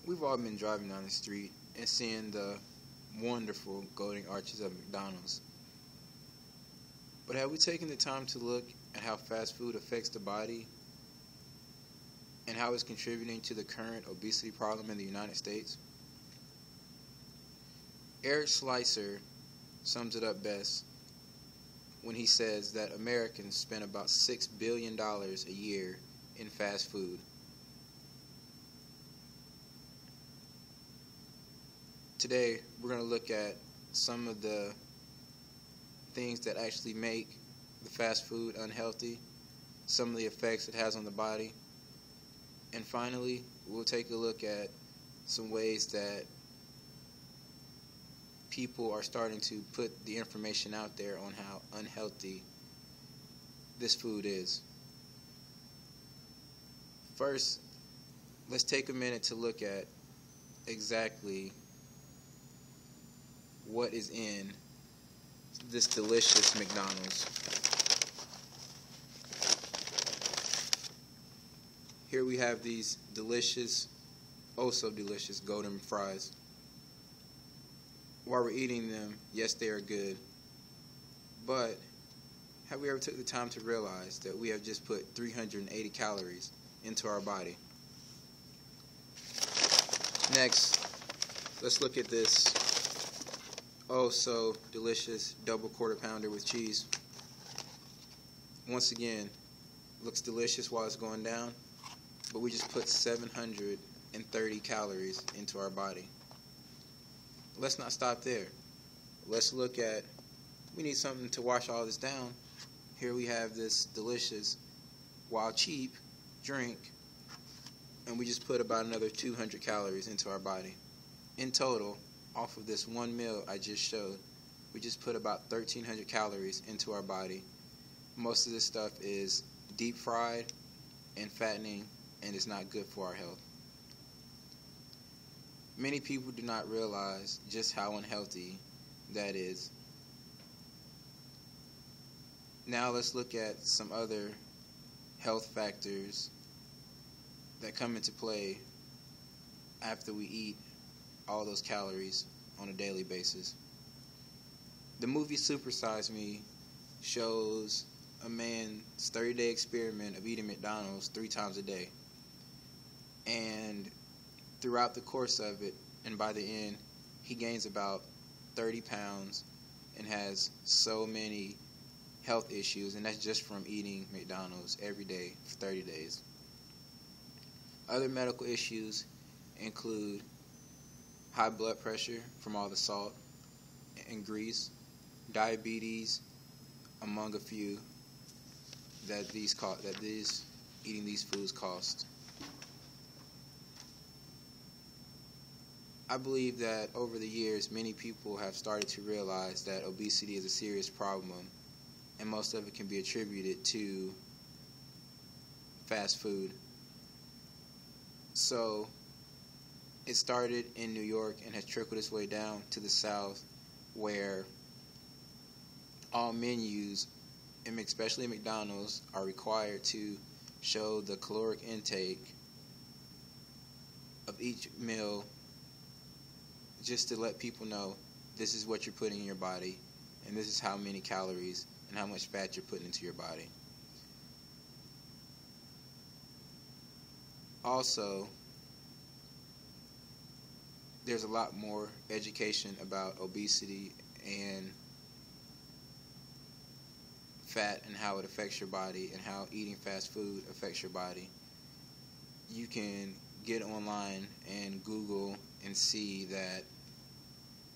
We've all been driving down the street and seeing the wonderful golden arches of McDonald's. But have we taken the time to look at how fast food affects the body and how it's contributing to the current obesity problem in the United States? Eric Schleicher sums it up best when he says that Americans spend about $6 billion a year in fast food. Today, we're going to look at some of the things that actually make the fast food unhealthy, some of the effects it has on the body, and finally, we'll take a look at some ways that people are starting to put the information out there on how unhealthy this food is. First, let's take a minute to look at exactly what is in this delicious McDonald's. Here we have these delicious, oh so delicious golden fries. While we're eating them, yes, they are good, but have we ever took the time to realize that we have just put 380 calories into our body? Next, let's look at this oh so delicious double quarter pounder with cheese. Once again, looks delicious while it's going down, but we just put 730 calories into our body. Let's not stop there. Let's look at, we need something to wash all this down. Here we have this delicious, while cheap, drink, and we just put about another 200 calories into our body. In total, off of this one meal I just showed, we just put about 1,300 calories into our body. Most of this stuff is deep fried and fattening, and it's not good for our health. Many people do not realize just how unhealthy that is. Now let's look at some other health factors that come into play after we eat all those calories on a daily basis. The movie Super Size Me shows a man's 30-day experiment of eating McDonald's 3 times a day. And throughout the course of it, and by the end, he gains about 30 pounds and has so many health issues, and that's just from eating McDonald's every day for 30 days. Other medical issues include high blood pressure from all the salt and grease, diabetes, among a few that eating these foods cost. I believe that over the years, many people have started to realize that obesity is a serious problem, and most of it can be attributed to fast food. So it started in New York and has trickled its way down to the South, where all menus, and especially McDonald's, are required to show the caloric intake of each meal, just to let people know this is what you're putting in your body, and this is how many calories and how much fat you're putting into your body. Also, there's a lot more education about obesity and fat and how it affects your body and how eating fast food affects your body. You can get online and Google and see that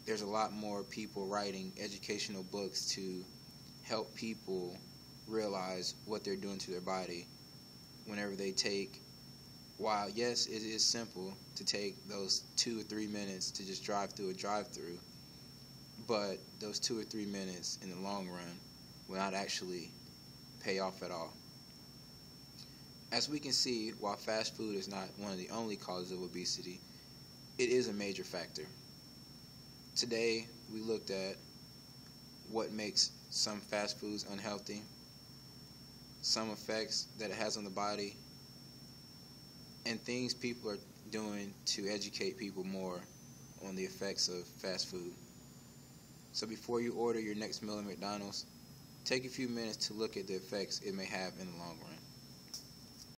there's a lot more people writing educational books to help people realize what they're doing to their body whenever they take, while yes, it is simple to take those 2 or 3 minutes to just drive through a drive-through, but those 2 or 3 minutes in the long run will not actually pay off at all. As we can see, while fast food is not one of the only causes of obesity, it is a major factor. Today, we looked at what makes some fast foods unhealthy, some effects that it has on the body, and things people are doing to educate people more on the effects of fast food. So before you order your next meal at McDonald's, take a few minutes to look at the effects it may have in the long run.